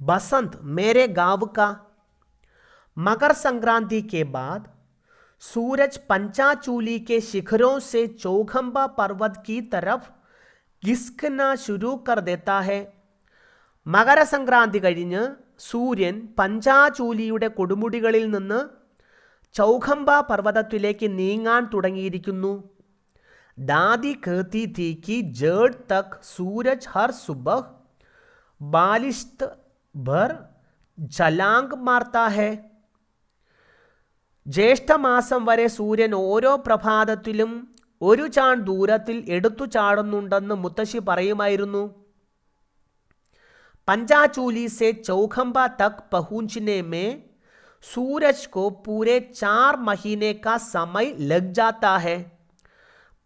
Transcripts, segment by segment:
बसंत मेरे गांव का। मकर संक्रांति के बाद सूरज पंचाचूली के शिखरों से चौखंबा पर्वत की तरफ ഖിസ്കന शुरू कर देता है. മകരസംക്രാന്തി കഴിഞ്ഞ് സൂര്യൻ പഞ്ചാചൂലിയുടെ കൊടുമുടികളിൽ നിന്ന് ചൗഖംബ പർവ്വതത്തിലേക്ക് നീങ്ങാൻ തുടങ്ങിയിരിക്കുന്നു. दादी कहती थी कि जेठ तक सूरज हर सुबह बालिश्त भर छलांग मारता है. ജ്യേഷ്ഠമാസം വരെ സൂര്യൻ ഓരോ പ്രഭാതത്തിലും ഒരു ചാൺ ദൂരത്തിൽ എടുത്തു ചാടുന്നുണ്ടെന്ന് മുത്തശ്ശി പറയുമായിരുന്നു. पंचाचूली से चौखंबा तक पहुंचने में सूरज को पूरे 4 महीने का समय लग जाता है.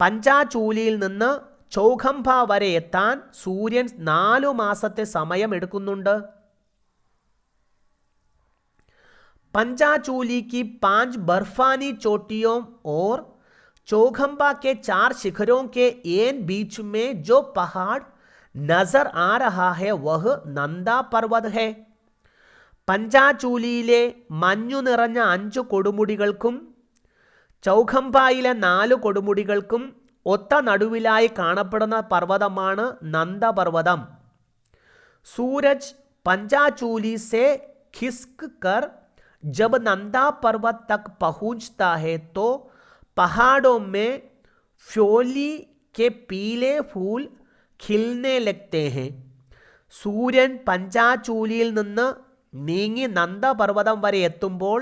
പഞ്ചാചൂലിയിൽ നിന്ന് ചൗഖംബ വരെ എത്താൻ സൂര്യൻ 4 മാസത്തെ സമയം എടുക്കുന്നുണ്ട്. पंचाचूली की 5 बर्फानी चोटियों और चौखंबा के 4 शिखरों के एन बीच में जो पहाड़ नजर आ रहा है वह नंदा पर्वत है. പഞ്ചാചൂലിയിലെ മഞ്ഞു നിറഞ്ഞ 5 കൊടുമുടികൾക്കും ചൗഖംബയിലെ 4 കൊടുമുടികൾക്കും ഒത്ത നടുവിലായി കാണപ്പെടുന്ന പർവ്വതമാണ് നന്ദപർവ്വതം. सूरज पंचाचूली से खिसक कर जब नंदा पर्वत तक पहुंचता है तो पहाड़ों में फ्योली के पीले फूल खिलने लगते हैं. സൂര്യൻ പഞ്ചാചൂലിയിൽ നിന്ന് നീങ്ങി നന്ദപർവ്വതം വരെ എത്തുമ്പോൾ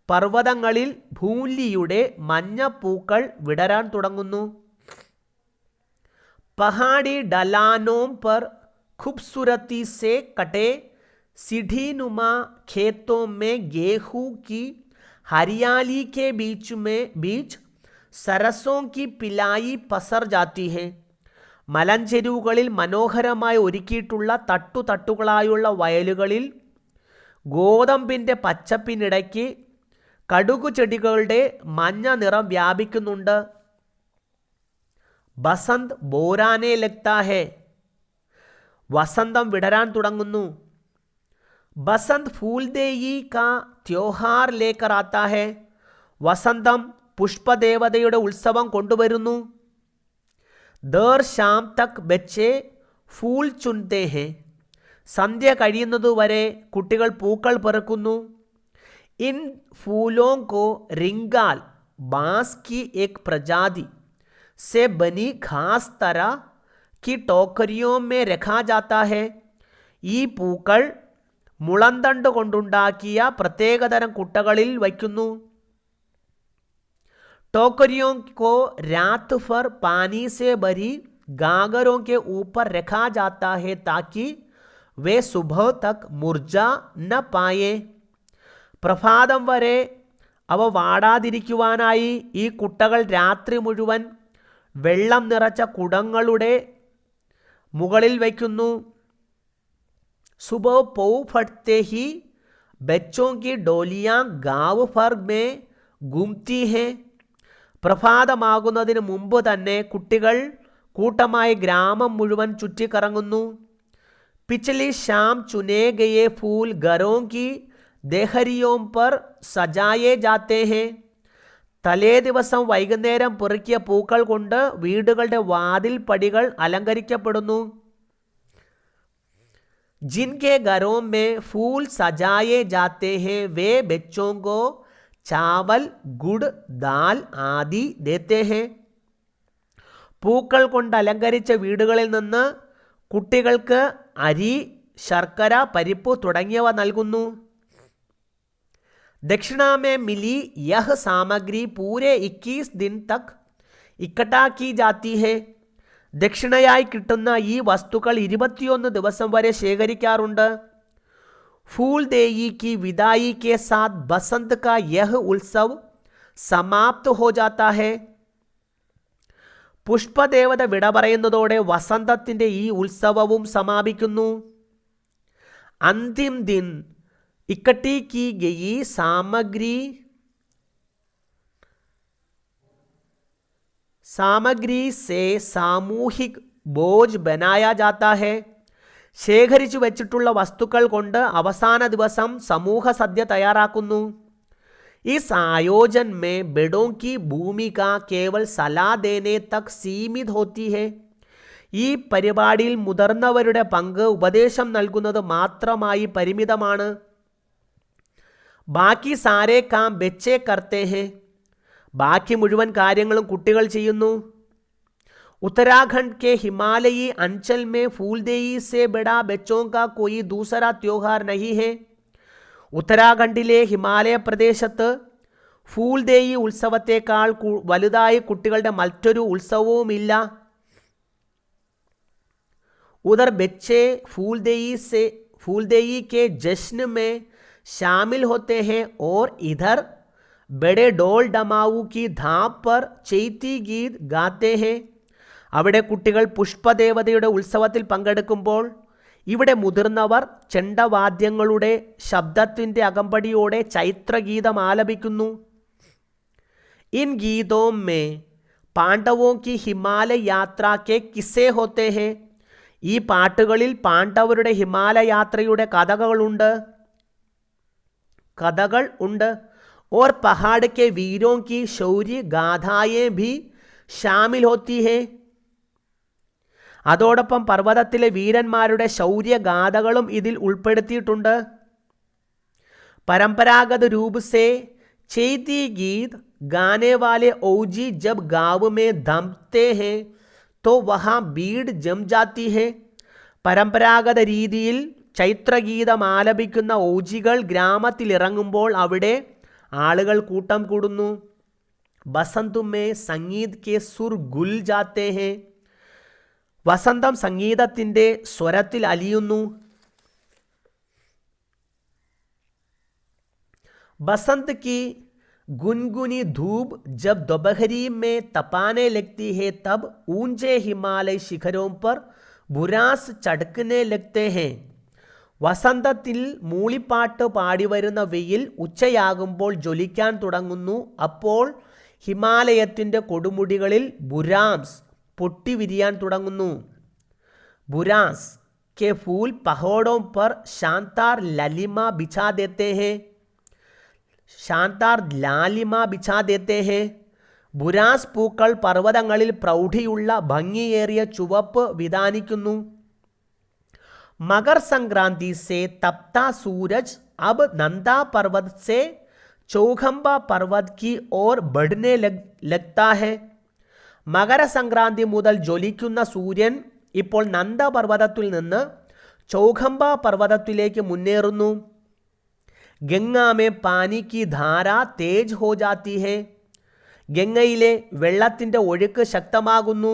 പർവ്വതങ്ങളിൽ ഭൂല്ലിയുടെ മഞ്ഞപ്പൂക്കൾ വിടരാൻ തുടങ്ങുന്നു. പഹാടി ഡലാനോം पर खूबसूरती से कटे सीढ़ीनुमा खेतों में गेहूं की हरियाली के बीच सरसों की पिलाई पसर जाती है. മലഞ്ചെരുവുകളിൽ മനോഹരമായി ഒരുക്കിയിട്ടുള്ള തട്ടുതട്ടുകളായുള്ള വയലുകളിൽ ഗോതമ്പിൻ്റെ പച്ചപ്പിനിടയ്ക്ക് കടുകു ചെടികളുടെ മഞ്ഞ നിറം വ്യാപിക്കുന്നുണ്ട്. ബസന്ത് ബോരാനെ ലഗ്താ ഹെ, വസന്തം വിടരാൻ തുടങ്ങുന്നു. बसंत फूलदेई का त्योहार लेकर आता है. വസന്തം പുഷ്പദേവതയുടെ ഉത്സവം കൊണ്ടുവരുന്നു. ദർ ശാം തക് ബच्चे ഫൂൽ ചുൻതേ ഹെ, സന്ധ്യ കഴിയുന്നതുവരെ കുട്ടികൾ പൂക്കൾ പെറുക്കുന്നു. ഇൻ ഫൂലോं को रिंगाल बांस की एक प्रजाति से बनी घास तरह की टोकरियों में रखा जाता है. ഈ പൂക്കൾ മുളന്തണ്ട് കൊണ്ടുണ്ടാക്കിയ പ്രത്യേകതരം കുട്ടകളിൽ വയ്ക്കുന്നു. टोकरियों को रात भर पानी से भरी गागरों के ऊपर रखा जाता है ताकि वे सुबह तक मुरझा न पाए. പ്രഭാതം വരെ അവ വാടാതിരിക്കുവാനായി ഈ കുട്ടകൾ രാത്രി മുഴുവൻ വെള്ളം നിറച്ച കുടങ്ങളുടെ മുകളിൽ വയ്ക്കുന്നു. सुबह पौ फटते ही बच्चों की डोलियां गांव भर में घूमती हैं. പ്രഭാതമാകുന്നതിന് മുമ്പ് തന്നെ കുട്ടികൾ കൂട്ടമായി ഗ്രാമം മുഴുവൻ ചുറ്റിക്കറങ്ങുന്നു. पिछली शाम चुने गए फूल घरों की देहरियों पर सजाए जाते हैं. തലേ ദിവസം വൈകുന്നേരം പെറുക്കിയ പൂക്കൾ കൊണ്ട് വീടുകളുടെ വാതിൽ പടികൾ അലങ്കരിക്കപ്പെടുന്നു. जिनके घरों में फूल सजाए जाते हैं वे बच्चों को चावल गुड़ दाल आदि देते हैं. പൂക്കൾ കൊണ്ട് അലങ്കരിച്ച വീടുകളിൽ നിന്ന് കുട്ടികൾക്ക് അരി, ശർക്കര, പരിപ്പ് തുടങ്ങിയവ നൽകുന്നു. दक्षिणा में मिली यह सामग्री पूरे 21 दिन तक इकट्ठा की जाती है. ദക്ഷിണയായി കിട്ടുന്ന ഈ വസ്തുക്കൾ 21 ദിവസം വരെ ശേഖരിക്കാറുണ്ട്. फूलदेई की विदाई के साथ बसंत का यह उत्सव समाप्त हो जाता है. പുഷ്പദേവത വിട പറയുന്നതോടെ വസന്തത്തിൻ്റെ ഈ ഉത്സവവും സമാപിക്കുന്നു. अंतिम दिन इकट्ठी की गई सामग्री से सामूहिक बोझ बनाया जाता है. ശേഖരിച്ചു വെച്ചിട്ടുള്ള വസ്തുക്കൾ കൊണ്ട് അവസാന ദിവസം സമൂഹ സദ്യ തയ്യാറാക്കുന്നു. इस आयोजन में बड़ों की भूमिका केवल सलाह देने तक सीमित होती है. ഈ പരിപാടിയിൽ മുതിർന്നവരുടെ പങ്ക് ഉപദേശം നൽകുന്നത് മാത്രമായി പരിമിതമാണ്. ബാക്കി സാരേ കാം ബच्चे करते हैं. ബാക്കി മുഴുവൻ കാര്യങ്ങളും കുട്ടികൾ ചെയ്യുന്നു. उत्तराखंड के हिमालयी अंचल में फूलदेई से बड़ा बच्चों का कोई दूसरा त्योहार नहीं है. ഉത്തരാഖണ്ഡിലെ ഹിമാലയ പ്രദേശത്ത് ഫൂൽദേയി ഉത്സവത്തെക്കാൾ വലുതായി കുട്ടികളുടെ മറ്റൊരു ഉത്സവവുമില്ല. उधर बच्चे फूलदेई के जश्न में शामिल होते हैं और इधर बड़े डोल डमाऊ की धाम पर चैती गीत गाते हैं. അവിടെ കുട്ടികൾ പുഷ്പദേവതയുടെ ഉത്സവത്തിൽ പങ്കെടുക്കുമ്പോൾ ഇവിടെ മുതിർന്നവർ ചെണ്ടവാദ്യങ്ങളുടെ ശബ്ദത്തിൻ്റെ അകമ്പടിയോടെ ചൈത്രഗീതം ആലപിക്കുന്നു. इन गीतों में പാണ്ഡവോं की हिमालय यात्रा के किस्से होते हैं. ഈ പാട്ടുകളിൽ പാണ്ഡവരുടെ ഹിമാലയ യാത്രയുടെ കഥകൾ ഉണ്ട്. और पहाड़ के वीरों की शौर्य गाथाएं भी शामिल होती है. അതോടൊപ്പം പർവ്വതത്തിലെ വീരന്മാരുടെ ശൗര്യഗാഥകളും ഇതിൽ ഉൾപ്പെടുത്തിയിട്ടുണ്ട്. परंपरागत रूप से चैती गीत गाने वाले औजी जब गांव में दमते हैं तो वहाँ भीड़ जम जाती है. പരമ്പരാഗത രീതിയിൽ ചൈത്രഗീതം ആലപിക്കുന്ന ഔജികൾ ഗ്രാമത്തിലിറങ്ങുമ്പോൾ അവിടെ ആളുകൾ കൂട്ടം കൂടുന്നു. ബസന്ത് മേ സംഗീത് കെ സുർ ഗുൽ ജാത്തെ ഹേ. വസന്തം സംഗീതത്തിൻ്റെ സ്വരത്തിൽ അലിയുന്നു. बसंत की गुनगुनी धूप जब दोपहरी में तपाने लगती है तब ऊंचे हिमालय शिखरों पर बुरास चढ़कने लगते हैं. വസന്തത്തിൽ മൂളിപ്പാട്ട് പാടിവരുന്ന വെയിൽ ഉച്ചയാകുമ്പോൾ ജ്വലിക്കാൻ തുടങ്ങുന്നു. അപ്പോൾ ഹിമാലയത്തിൻ്റെ കൊടുമുടികളിൽ ബുരാംസ് പൊട്ടിവിരിയാൻ തുടങ്ങുന്നു. ബുരാസ് के फूल पहाड़ों पर शानदार लालिमा बिछा देते हैं. ബുരാസ് പൂക്കൾ പർവ്വതങ്ങളിൽ പ്രൗഢിയുള്ള ഭംഗിയേറിയ ചുവപ്പ് വിതാനിക്കുന്നു. मकर संक्रांति से तपता सूरज अब नंदा पर्वत से चौखंबा पर्वत की ओर बढ़ने लगता है. മകരസംക്രാന്തി മുതൽ ജ്വലിക്കുന്ന സൂര്യൻ ഇപ്പോൾ നന്ദപർവ്വതത്തിൽ നിന്ന് ചൗഖംബ പർവ്വതത്തിലേക്ക് മുന്നേറുന്നു. ഗംഗാ മേ പാനി കി ധാര തേജ് ഹോ ജാത്തി ഹെ. ഗംഗയിലെ വെള്ളത്തിൻ്റെ ഒഴുക്ക് ശക്തമാകുന്നു.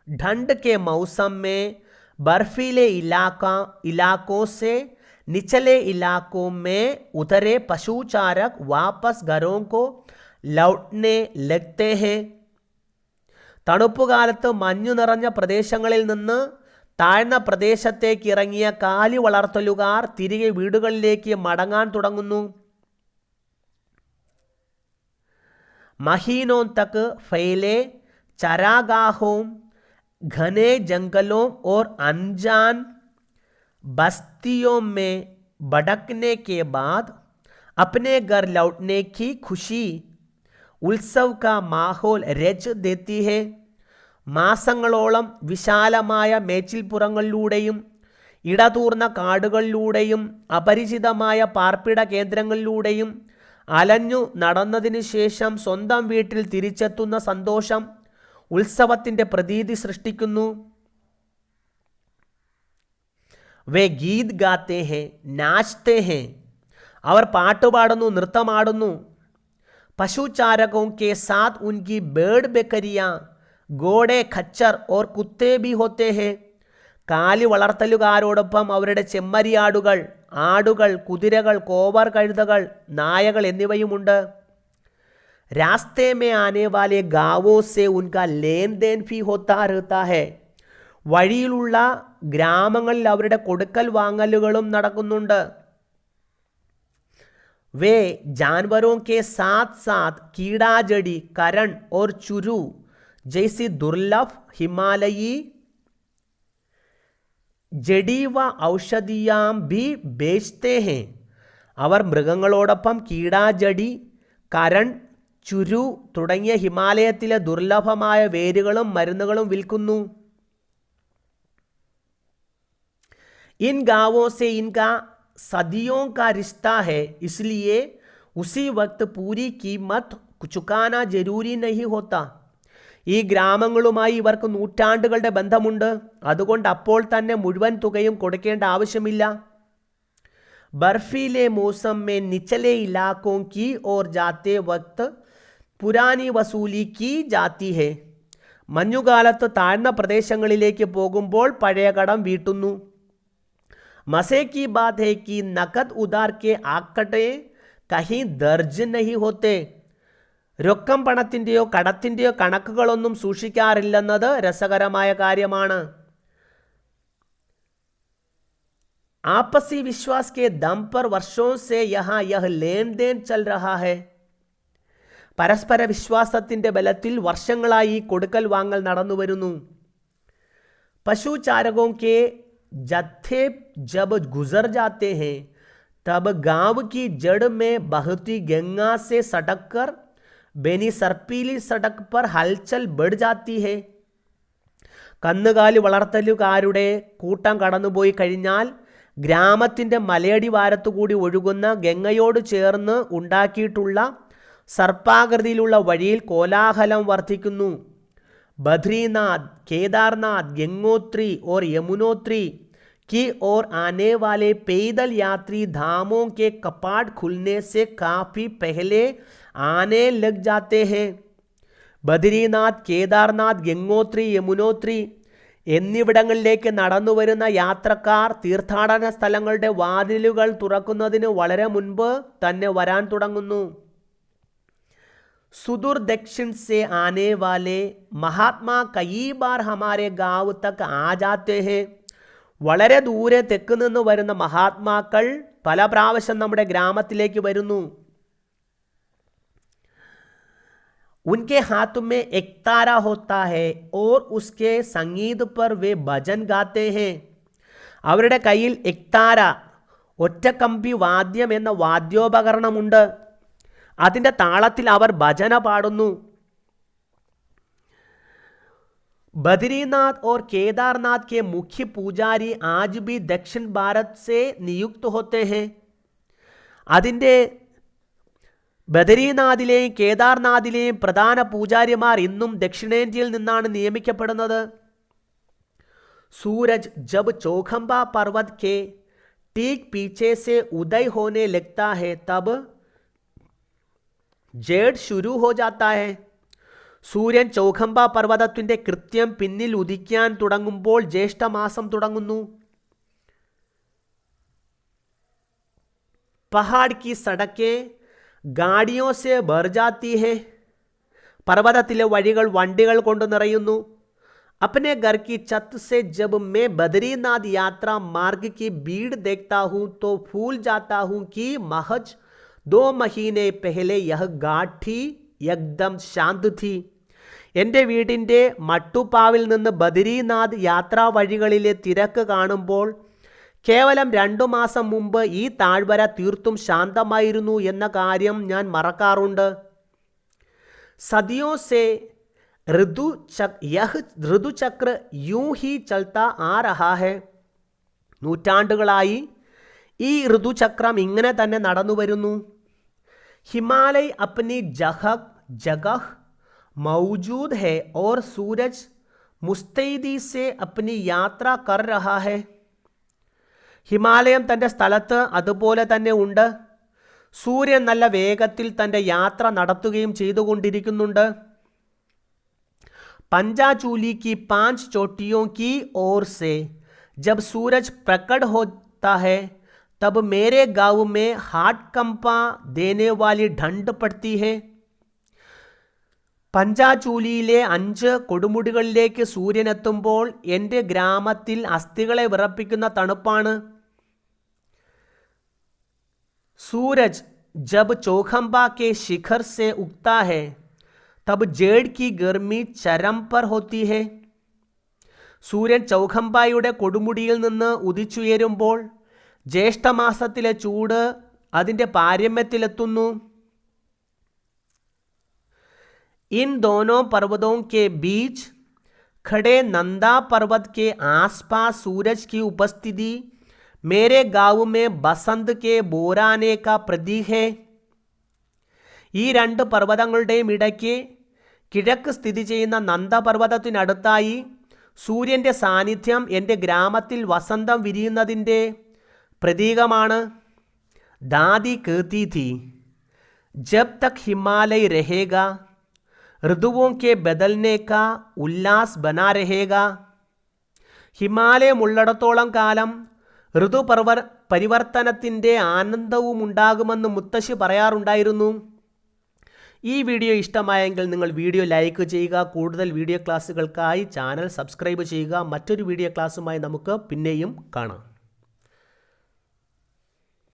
ठंड के मौसम में बर्फीले इलाकों से निचले इलाकों में उतरे पशुचारक वापस घरों को लौटने लगते हैं. തണുപ്പുകാലത്ത് മഞ്ഞു നിറഞ്ഞ പ്രദേശങ്ങളിൽ നിന്ന് താഴ്ന്ന പ്രദേശത്തേക്ക് ഇറങ്ങിയ കാലി വളർത്തലുകാർ തിരികെ വീടുകളിലേക്ക് മടങ്ങാൻ തുടങ്ങുന്നു. महीनों तक फैले चरागाहों, घने जंगलों और अनजान बस्तियों में भटकने के बाद अपने घर लौटने की खुशी उत्सव का माहौल रच देती है. മാസങ്ങളോളം വിശാലമായ മേച്ചിൽപ്പുറങ്ങളിലൂടെയും ഇടതൂർന്ന കാടുകളിലൂടെയും അപരിചിതമായ പാർപ്പിട കേന്ദ്രങ്ങളിലൂടെയും അലഞ്ഞു നടന്നതിന് ശേഷം സ്വന്തം വീട്ടിൽ തിരിച്ചെത്തുന്ന സന്തോഷം ഉത്സവത്തിൻ്റെ പ്രതീതി സൃഷ്ടിക്കുന്നു. വേ ഗീത് ഗാത്തെ ഹേ നാച്തേ ഹേ. അവർ പാട്ടുപാടുന്നു, നൃത്തമാടുന്നു. പശുചാരകോं के साथ उनकी भेड़ बकरियां, घोड़े खच्चर और कुत्ते भी होते हैं. കാലി വളർത്തലുകാരോടൊപ്പം അവരുടെ ചെമ്മരിയാടുകൾ, ആടുകൾ, കുതിരകൾ, കോവർ കഴുതകൾ, നായകൾ എന്നിവയുമുണ്ട്. रास्ते में आने वाले गांवों से उनका लेन देन भी होता रहता है. വഴിയിലുള്ള ഗ്രാമങ്ങളിൽ അവരുടെ കൊടുക്കൽ വാങ്ങലുകളും നടക്കുന്നുണ്ട്. वे जानवरों के साथ साथ कीड़ा जड़ी, करण और चुरू जैसी दुर्लभ हिमालयी ജഡി വ ഔഷധിയാം ഭി ബേച്ച്തേ ഹെ. അവർ മൃഗങ്ങളോടൊപ്പം കീടാജടി, കരൺ, ചുരു തുടങ്ങിയ ഹിമാലയത്തിലെ ദുർലഭമായ വേരുകളും മരുന്നുകളും വിൽക്കുന്നു. इन गांवों से इनका सदियों का रिश्ता है, इसलिए उसी वक्त पूरी कीमत चुकाना जरूरी नहीं होता. ഈ ഗ്രാമങ്ങളുമായി ഇവർക്ക് നൂറ്റാണ്ടുകളുടെ ബന്ധമുണ്ട്. അതുകൊണ്ട് അപ്പോൾ തന്നെ മുഴുവൻ തുകയും കൊടുക്കേണ്ട ആവശ്യമില്ല. ബർഫീലെ മൗസം മേ നിച്ചലെ ഇലാക്കോं की ओर जाते वक्त പുരാനി വസൂലി की जाती है. മഞ്ഞുകാലത്ത് താഴ്ന്ന പ്രദേശങ്ങളിലേക്ക് പോകുമ്പോൾ പഴയ കടം വീട്ടുന്നു. मसे की बात है कि नकद उधार के आंकड़े कहीं दर्ज नहीं होते. രൊക്കം പണത്തിൻ്റെയോ കടത്തിൻ്റെയോ കണക്കുകളൊന്നും സൂക്ഷിക്കാറില്ലെന്നത് രസകരമായ കാര്യമാണ്. आपसी विश्वास के दम पर वर्षों से यहाँ यह लेन देन चल रहा है. പരസ്പര വിശ്വാസത്തിൻ്റെ ബലത്തിൽ വർഷങ്ങളായി കൊടുക്കൽ വാങ്ങൽ നടന്നു വരുന്നു. पशुचारकों के जत्थे जब गुजर जाते हैं तब गांव की जड़ में बहती गंगा से सटककर बेनी सर्पीली सड़क पर हलचल बढ़ जाती है. കന്നുകാലി വളർത്തലുകാരുടെ കൂട്ടം കടന്നുപോയി കഴിഞ്ഞാൽ ഗ്രാമത്തിൻ്റെ മലയടിവാരത്തുകൂടി ഒഴുകുന്ന ഗംഗയോട് ചേർന്ന് ഉണ്ടാക്കിയിട്ടുള്ള സർപ്പാകൃതിയിലുള്ള വഴിയിൽ കോലാഹലം വർദ്ധിക്കുന്നു. बद्रीनाथ, केदारनाथ, गंगोत्री और यमुनोत्री की ओर आने वाले पैदल यात्री धामों के कपाट खुलने से काफ़ी पहले आने लग जाते हैं. ബദ്രീനാഥ്, കേദാർനാഥ്, ഗംഗോത്രി, യമുനോത്രി എന്നിവിടങ്ങളിലേക്ക് നടന്നു വരുന്ന യാത്രക്കാർ തീർത്ഥാടന സ്ഥലങ്ങളുടെ വാതിലുകൾ തുറക്കുന്നതിന് വളരെ മുൻപ് തന്നെ വരാൻ തുടങ്ങുന്നു. सुदूर दक्षिण से आने वाले महात्मा कई बार हमारे गांव तक आ जाते हैं. വളരെ ദൂരെ തെക്ക് നിന്ന് വരുന്ന മഹാത്മാക്കൾ പല പ്രാവശ്യം നമ്മുടെ ഗ്രാമത്തിലേക്ക് വരുന്നു. उनके हाथ में एक तारा होता है और उसके संगीत पर वे भजन गाते हैं. അവരുടെ കയ്യിൽ എക്താര, ഒറ്റക്കമ്പി വാദ്യം എന്ന വാദ്യോപകരണമുണ്ട്. അതിൻ്റെ താളത്തിൽ അവർ ഭജന പാടുന്നു. बद्रीनाथ और केदारनाथ के मुख्य पुजारी आज भी दक्षिण भारत से नियुक्त होते हैं. അതിൻ്റെ ബദരീനാഥിലെയും കേദാർനാഥിലെയും പ്രധാന പൂജാരിമാർ ഇന്നും ദക്ഷിണേന്ത്യയിൽ നിന്നാണ് നിയമിക്കപ്പെടുന്നത്. सूरज जब चौखंबा पर्वत के ठीक पीछे से उदय होने लगता है तब जेठ शुरू हो जाता है. സൂര്യൻ ചൗഖംബ പർവ്വതത്തിൻ്റെ കൃത്യം പിന്നിൽ ഉദിക്കാൻ തുടങ്ങുമ്പോൾ ജ്യേഷ്ഠമാസം തുടങ്ങുന്നു. पहाड़ की सड़कें गाड़ियों से भर जाती है. पर्वतത്തിലെ വഴികൾ വണ്ടികൾ കൊണ്ട് നിറയുന്നു. अपने घर की छत से जब मैं बद्रीनाथ यात्रा मार्ग की भीड़ देखता हूँ तो भूल जाता हूँ कि महज 2 महीने पहले यह घाटी एकदम शांत थी. എൻ്റെ വീടിൻ്റെ മട്ടുപ്പാവിൽ നിന്ന് ബദരീനാഥ് യാത്രാ വഴികളിലെ തിരക്ക് കാണുമ്പോൾ കേവലം 2 മാസം മുമ്പ് ഈ താഴ്വര തീർത്തും ശാന്തമായിരുന്നു എന്ന കാര്യം ഞാൻ മറക്കാറുണ്ട്. സദിയോं से ഋതുചക്ര യൂं ही चलता आ रहा है. നൂറ്റാണ്ടുകളായി ഈ ഋതുചക്രം ഇങ്ങനെ തന്നെ നടന്നു വരുന്നു. हिमालय अपनी जगह मौजूद है और सूरज मुस्तैदी से अपनी यात्रा कर रहा है. ഹിമാലയം തൻ്റെ സ്ഥലത്ത് അതുപോലെ തന്നെ ഉണ്ട്. സൂര്യൻ നല്ല വേഗത്തിൽ തൻ്റെ യാത്ര നടത്തുകയും ചെയ്തുകൊണ്ടിരിക്കുന്നുണ്ട്. पंचाचूली की 5 चोटियों की ओर से जब सूरज प्रकट होता है तब मेरे गांव में हाटकंपा देने वाली ठंड पड़ती है. പഞ്ചാചൂലിയിലെ 5 കൊടുമുടികളിലേക്ക് സൂര്യൻ എത്തുമ്പോൾ എൻ്റെ ഗ്രാമത്തിൽ അസ്ഥികളെ വിറപ്പിക്കുന്ന തണുപ്പാണ്. सूरज जब चौखंबा के शिखर से उगता है तब जेड़ की गर्मी चरम पर होती है. സൂര്യൻ ചൗഖംബായുടെ കൊടുമുടിയിൽ നിന്ന് ഉദിച്ചുയരുമ്പോൾ ജ്യേഷ്ഠമാസത്തിലെ ചൂട് അതിൻ്റെ പാരമ്യത്തിലെത്തുന്നു. इन दोनों पर्वतों के बीच खड़े नंदा पर्वत के आसपास सूरज की उपस्थिति मेरे गाँव में बसंत के बोराने का प्रतीक है. ഈ രണ്ട് പർവ്വതങ്ങളുടെയും ഇടയ്ക്ക് കിഴക്ക് സ്ഥിതി ചെയ്യുന്ന നന്ദപർവ്വതത്തിനടുത്തായി സൂര്യൻ്റെ സാന്നിധ്യം എൻ്റെ ഗ്രാമത്തിൽ വസന്തം വിരിയുന്നതിൻ്റെ പ്രതീകമാണ്. ദാദി कहती थी जब तक हिमालय रहेगा ഋതുവോं के बदलने का उल्लास बना रहेगा. ഹിമാലയം ഉള്ളിടത്തോളം കാലം പരിവർത്തനത്തിൻ്റെ ആനന്ദവും ഉണ്ടാകുമെന്ന് മുത്തശ്ശി പറയാറുണ്ടായിരുന്നു. ഈ വീഡിയോ ഇഷ്ടമായെങ്കിൽ നിങ്ങൾ വീഡിയോ ലൈക്ക് ചെയ്യുക. കൂടുതൽ വീഡിയോ ക്ലാസ്സുകൾക്കായി ചാനൽ സബ്സ്ക്രൈബ് ചെയ്യുക. മറ്റൊരു വീഡിയോ ക്ലാസ്സുമായി നമുക്ക് പിന്നെയും കാണാം.